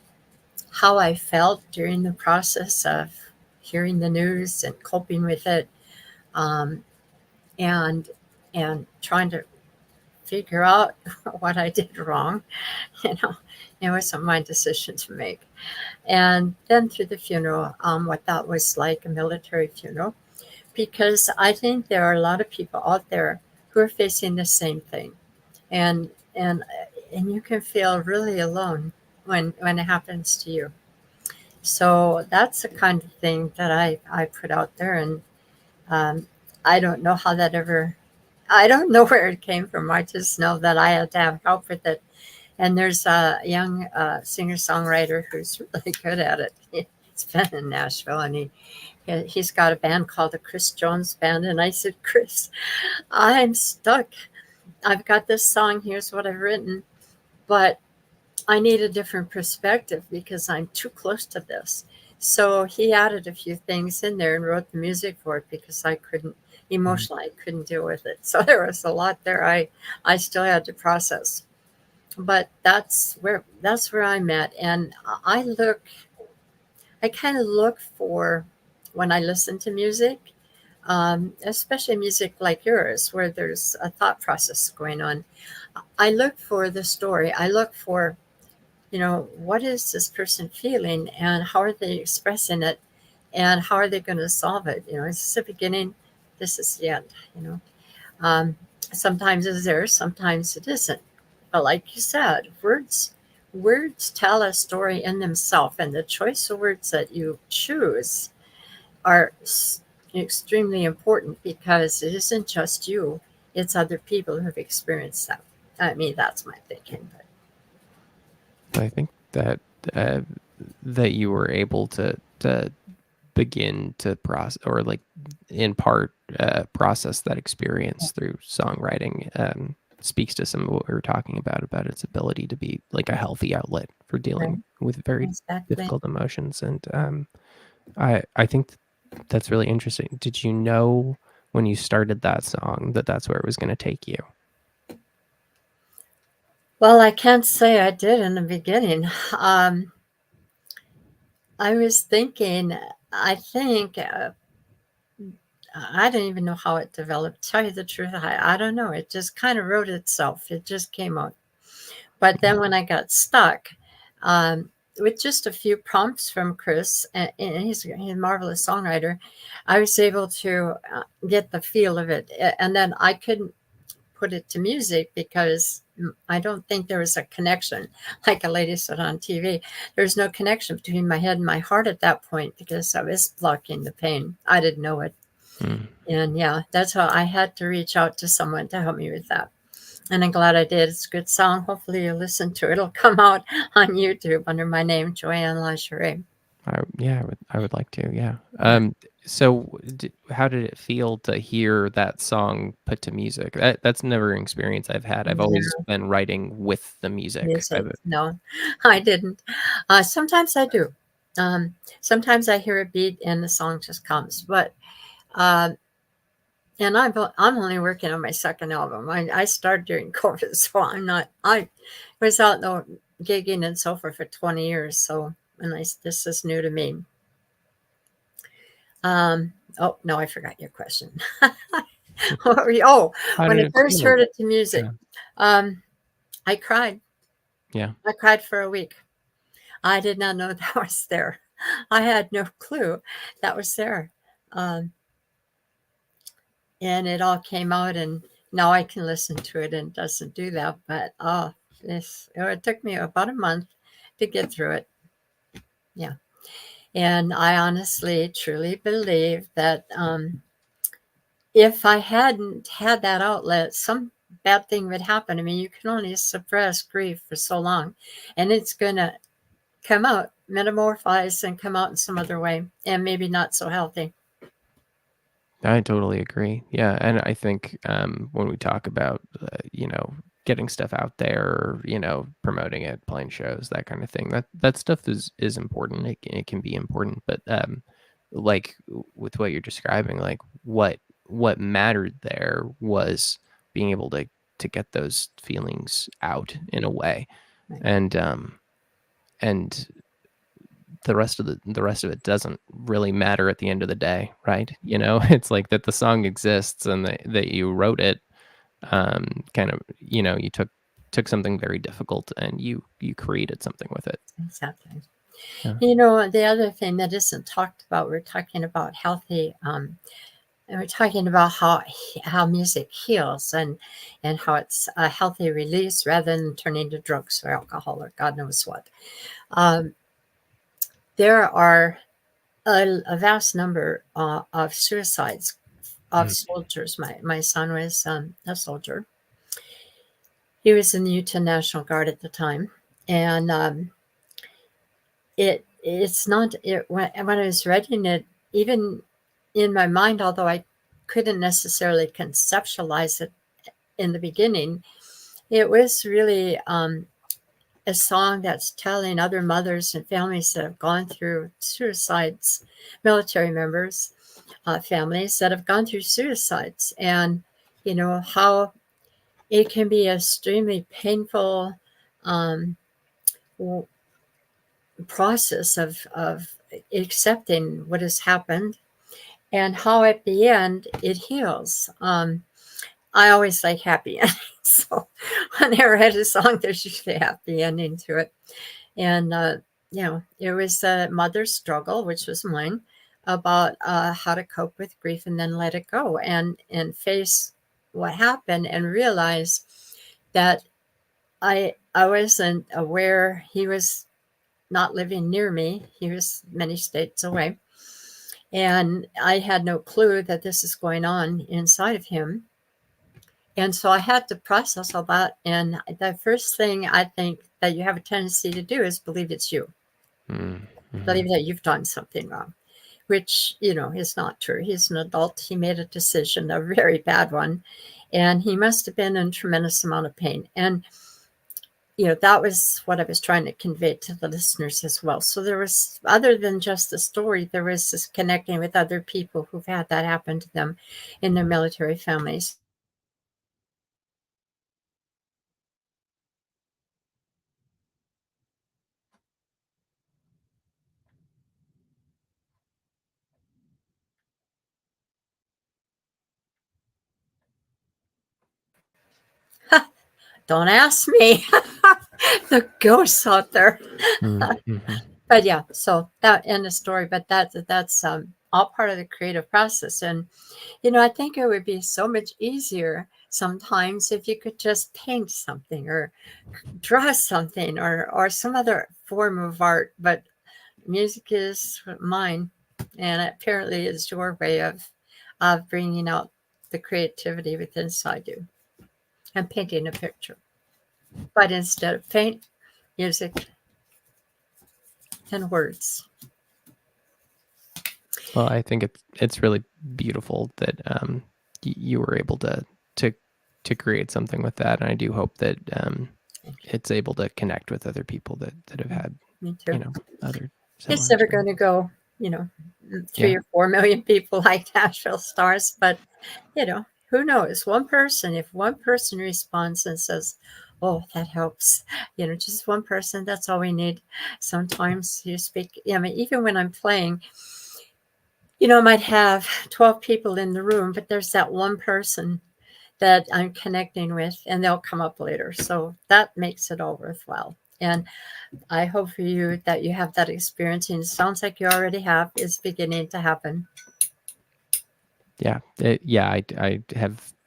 how I felt during the process of hearing the news and coping with it, um, and and trying to figure out what I did wrong. You know, it wasn't my decision to make. And then through the funeral, what that was like, a military funeral, because I think there are a lot of people out there who are facing the same thing, and and and you can feel really alone when it happens to you. So that's the kind of thing that I put out there, and um, I don't know how that ever. I don't know where it came from. I just know that I had to have help with it. And there's a young singer songwriter who's really good at it. He's been in Nashville, and he's got a band called the Chris Jones Band. And I said, Chris, I'm stuck. I've got this song. Here's what I've written, but I need a different perspective because I'm too close to this. So he added a few things in there and wrote the music for it because I couldn't emotionally, I couldn't deal with it. So there was a lot there I still had to process. But that's where I'm at, and I kind of look for when I listen to music. especially music like yours, where there's a thought process going on. I look for the story. I look for, what is this person feeling and how are they expressing it and how are they going to solve it? Is this the beginning? This is the end, you know. Um, Sometimes it's there, sometimes it isn't. But like you said, words tell a story in themselves, and the choice of words that you choose are extremely important because it isn't just you; it's other people who have experienced that. I mean, that's my thinking. But I think that uh, that you were able to begin to process, or like in part process that experience through songwriting, speaks to some of what we were talking about its ability to be like a healthy outlet for right, dealing with very exactly. difficult emotions. And I think that's really interesting. Did you know when you started that song that that's where it was going to take you? Well, I can't say I did in the beginning. I was thinking, I think, I don't even know how it developed. Tell you the truth, I don't know. It just kind of wrote itself. It just came out. But then when I got stuck, um, with just a few prompts from Chris, and he's a marvelous songwriter, I was able to get the feel of it. And then I couldn't put it to music because I don't think there was a connection. Like a lady said on TV, there's no connection between my head and my heart at that point because I was blocking the pain. I didn't know it. Mm. And yeah, that's how I had to reach out to someone to help me with that. And I'm glad I did. It's a good song. Hopefully you listen to it. It'll come out on YouTube under my name, Joanne Lingerie. Yeah, I would like to. Yeah. Yeah. So how did it feel to hear that song put to music? That's never an experience I've had. I've always No been writing with the music. music. No, I didn't. Sometimes I do. Sometimes I hear a beat and the song just comes. But uh, and I'm only working on my second album. I started during COVID, so I'm not. I was out though gigging and so forth for 20 years. So this is new to me. Oh no, I forgot your question. Oh, How when did I it first feel? heard it to music, Yeah. um, I cried. Yeah. I cried for a week. I did not know that was there. I had no clue that was there. Um, and it all came out, and now I can listen to it and it doesn't do that. But it took me about a month to get through it. Yeah. And I honestly, truly believe that if I hadn't had that outlet, some bad thing would happen. I mean, you can only suppress grief for so long, and it's going to come out, metamorphose, and come out in some other way, and maybe not so healthy. I totally agree. Yeah, and I think when we talk about getting stuff out there, promoting it, playing shows, that kind of thing, that stuff is important. It can be important, but like with what you're describing, like what mattered there was being able to get those feelings out in a way, Right. and and the rest of it doesn't really matter at the end of the day, right? It's like that the song exists and that you wrote it, kind of, you took something very difficult and you created something with it. Exactly. Yeah. The other thing that isn't talked about, we're talking about healthy, and we're talking about how music heals and how it's a healthy release rather than turning to drugs or alcohol or God knows what. Um, there are a vast number of suicides of Mm. soldiers. My son was a soldier. He was in the Utah National Guard at the time, and it's not when I was writing it, even in my mind, although I couldn't necessarily conceptualize it in the beginning, it was really a song that's telling other mothers and families that have gone through suicides, military members, families that have gone through suicides, and how it can be extremely painful um, process of accepting what has happened and how at the end it heals. I always like happy endings, so whenever I had a song, there's usually a happy ending to it. And it was a mother's struggle, which was mine, about how to cope with grief and then let it go and face what happened and realize that I wasn't aware he was not living near me. He was many states away. And I had no clue that this is going on inside of him. And so I had to process all that. And the first thing I think that you have a tendency to do is believe it's you, Mm-hmm. believe that you've done something wrong, which, is not true. He's an adult. He made a decision, a very bad one. And he must have been in a tremendous amount of pain. And that was what I was trying to convey to the listeners as well. So there was, other than just the story, there was this connecting with other people who've had that happen to them in their military families. Don't ask me. The ghosts out there. Mm-hmm. But yeah, so that end of story. But that's all part of the creative process. And I think it would be so much easier sometimes if you could just paint something or draw something or some other form of art. But music is mine, and apparently it's your way of bringing out the creativity within inside you and painting a picture. But instead of paint, music, and words. Well, I think it's really beautiful that you were able to to create something with that, and I do hope that it's able to connect with other people that have had Me too. other It's similar never going to experiences. go, Yeah, 3 or 4 million people like Nashville Stars, but you know, who knows? One person, if one person responds and says, "Oh, that helps," just one person, that's all we need. Sometimes you speak, I mean, even when I'm playing, I might have 12 people in the room, but there's that one person that I'm connecting with, and they'll come up later. So that makes it all worthwhile. And I hope for you that you have that experience, and it sounds like you already have, is beginning to happen. yeah, yeah.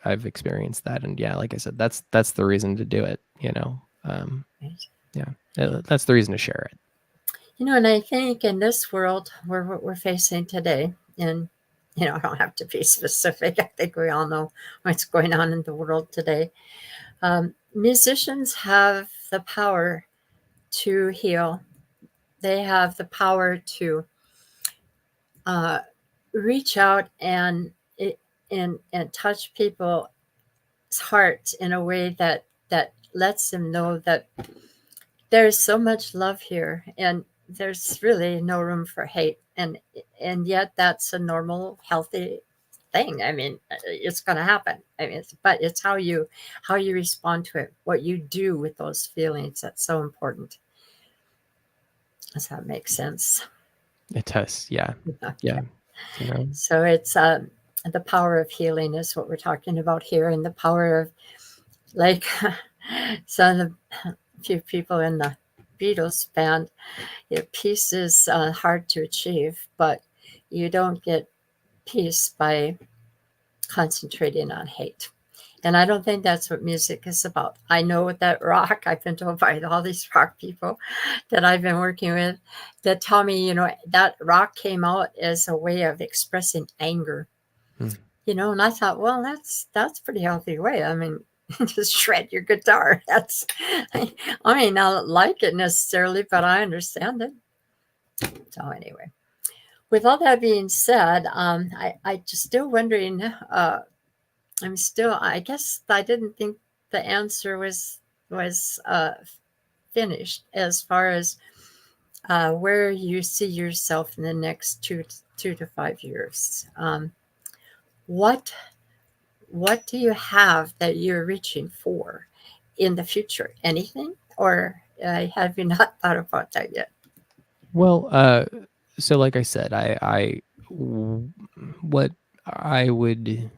I've experienced that, and yeah, like I said, that's the reason to do it. Right? Yeah, that's the reason to share it. And I think in this world where what we're facing today, and I don't have to be specific. I think we all know what's going on in the world today. Musicians have the power to heal. They have the power to uh, reach out and touch people's hearts in a way that lets them know that there's so much love here, and there's really no room for hate, and yet that's a normal, healthy thing. I mean, it's going to happen. I mean, but it's how you respond to it, what you do with those feelings, that's so important. Does that make sense? It does. Yeah, yeah. You know, So it's the power of healing is what we're talking about here, and the power of, like, some of the few people in the Beatles band. Peace is hard to achieve, but you don't get peace by concentrating on hate. And I don't think that's what music is about. I know that rock, I've been told by all these rock people that I've been working with that tell me, that rock came out as a way of expressing anger. mm, And I thought, well, that's pretty healthy way. I mean, just shred your guitar. I may not like it necessarily, but I understand it. So anyway, with all that being said, I just still wondering. I guess I didn't think the answer was finished as far as where you see yourself in the next 2 to 5 years. What what do you have that you're reaching for in the future? Anything, or have you not thought about that yet? well, so like I said, I what I would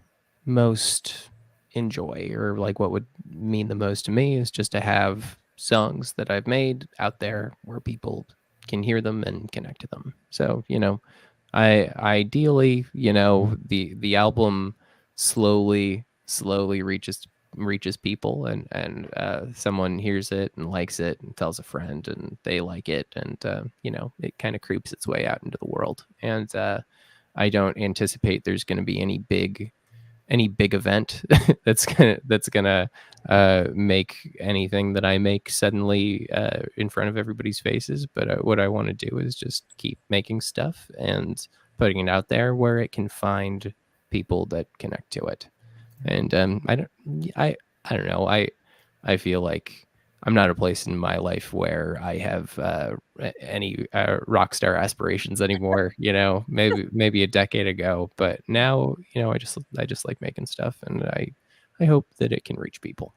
most enjoy, or like what would mean the most to me, is just to have songs that I've made out there where people can hear them and connect to them. So, I ideally, the album slowly reaches people, and someone hears it and likes it and tells a friend and they like it, and it kind of creeps its way out into the world. And I don't anticipate there's going to be any big event that's gonna make anything that I make suddenly in front of everybody's faces. But what I want to do is just keep making stuff and putting it out there where it can find people that connect to it. And I I don't know. I feel like I'm not a place in my life where I have any rock star aspirations anymore. Maybe a decade ago, but now I just like making stuff, and I hope that it can reach people.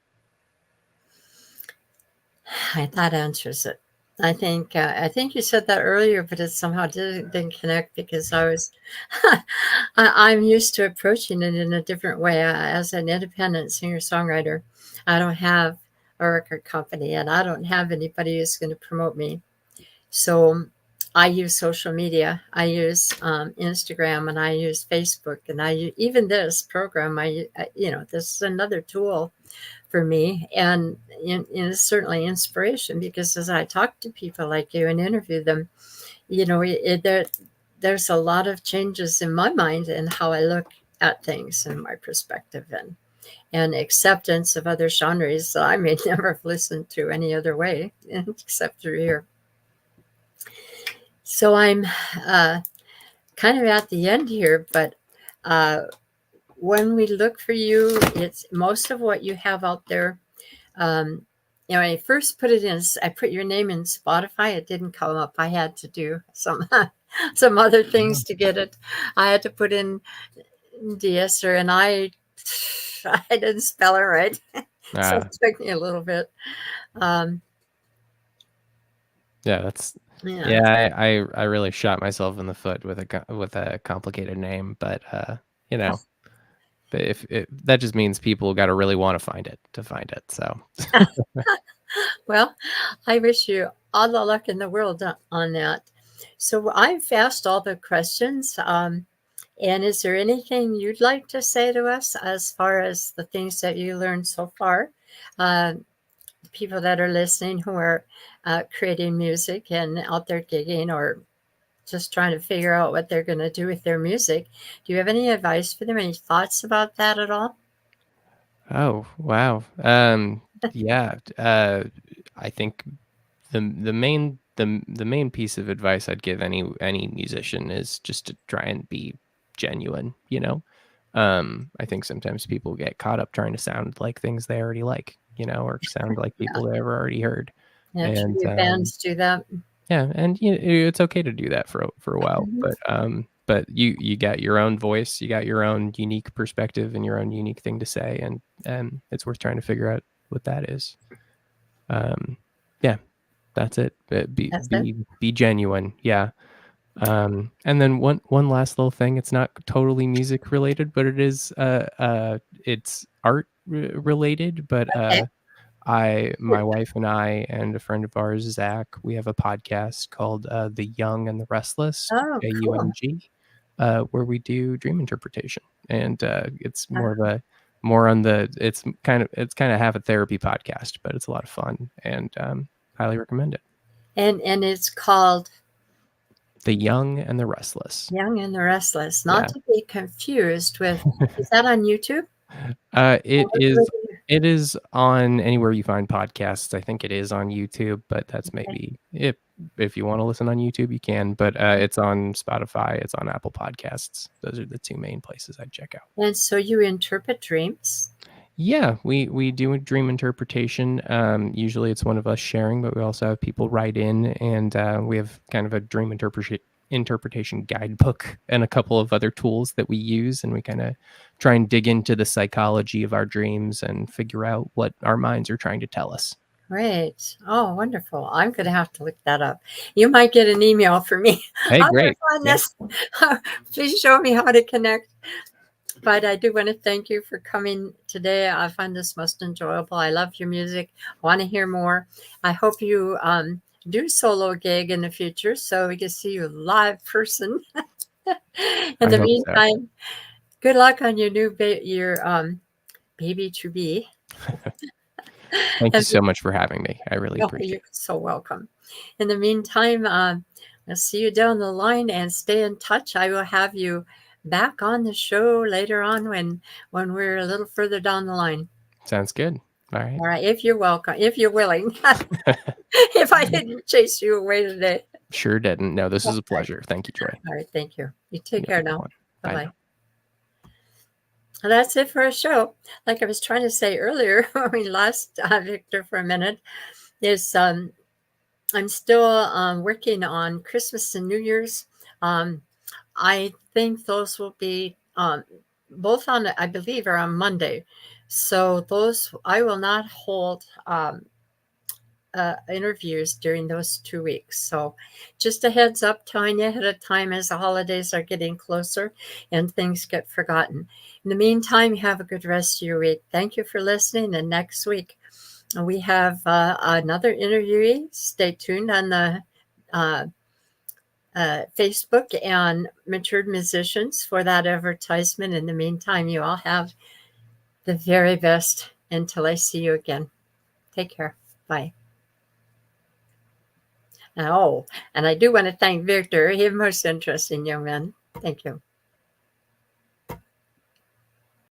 That answers it. I think you said that earlier, but it somehow didn't connect because I'm used to approaching it in a different way. As an independent singer-songwriter, I don't have a record company and I don't have anybody who's going to promote me. So I use social media. I use Instagram and I use Facebook and even this program. This is another tool for me, and certainly inspiration, because as I talk to people like you and interview them, there's a lot of changes in my mind and how I look at things and my perspective, and acceptance of other genres that I may never have listened to any other way except through here. So I'm uh, kind of at the end here, but uh, when we look for you, it's most of what you have out there. Um, I first put it in. I put your name in Spotify. It didn't come up. I had to do some some other things to get it. I had to put in Deester, and I didn't spell it right, so Uh, it took me a little bit. Um, yeah, that's yeah, yeah. I really shot myself in the foot with a complicated name, but you know, but if that just means people got to really want to find it So well, I wish you all the luck in the world on that. So I've asked all the questions. And is there anything you'd like to say to us as far as the things that you learned so far? Uh, People that are listening who are creating music and out there gigging or just trying to figure out what they're going to do with their music. Do you have any advice for them? Any thoughts about that at all? Oh, wow. Yeah. I think the main piece of advice I'd give any musician is just to try and be genuine. I think sometimes people get caught up trying to sound like things they already like, or sound like Yeah, people they've already heard. yeah, And tribute bands do that. yeah, and it's okay to do that for a while, Mhm. but you got your own voice, you got your own unique perspective and your own unique thing to say, and it's worth trying to figure out what that is. Um, yeah, that's it. Be That's it. be be genuine. Yeah. And then one last little thing. It's not totally music related, but it's art related. But Okay. my wife and I and a friend of ours, Zach, we have a podcast called The Young and the Restless, Oh, cool. AUNG, where we do dream interpretation, and it's Uh, more on the it's kind of half a therapy podcast, but it's a lot of fun, and highly recommend it. and it's called The Young and the Restless. Young and the Restless, not Yeah. to be confused with. Is that on YouTube? It Or is where do you- it is on anywhere you find podcasts. I think it is on YouTube, but that's Okay. maybe if you want to listen on YouTube, you can. But it's on Spotify, it's on Apple Podcasts. Those are the two main places I'd check out. And so you interpret dreams? Yeah, we do a dream interpretation. Usually it's one of us sharing, but we also have people write in, and we have kind of a dream interpretation guidebook and a couple of other tools that we use, and we kind of try and dig into the psychology of our dreams and figure out what our minds are trying to tell us. Great. Oh, wonderful. I'm going to have to look that up. You might get an email from me. Hey, I'm going great. to find Yeah, this. Please show me how to connect. But I do want to thank you for coming today. I find this most enjoyable. I love your music. I want to hear more. I hope you do solo gig in the future so we can see you live person. In I the hope so. meantime, good luck on your new baby to be. Thank you And so much for having me. I really oh, appreciate you're it. so welcome. In the meantime, I'll see you down the line and stay in touch. I will have you back on the show later on when we're a little further down the line. Sounds good. All right. All right, if you're welcome, if you're willing. If I didn't chase you away today. Sure didn't. No, this is a Okay. pleasure. Thank you, Joy. All right, thank you. You You take have care a good now. one. Bye Bye bye. now. And that's it for our show. Like I was trying to say earlier when we lost Victor for a minute, is I'm still working on Christmas and New Year's. Um, I think those will be both on, I believe, are on Monday. So those, I will not hold interviews during those 2 weeks. So just a heads up, telling you ahead of time as the holidays are getting closer and things get forgotten. In the meantime, have a good rest of your week. Thank you for listening. And next week, we have another interviewee. Stay tuned on the uh, Facebook and Matured Musicians for that advertisement. In the meantime, you all have the very best until I see you again. Take care. Bye. Oh, and I do want to thank Victor. He's a most interesting young man. Thank you.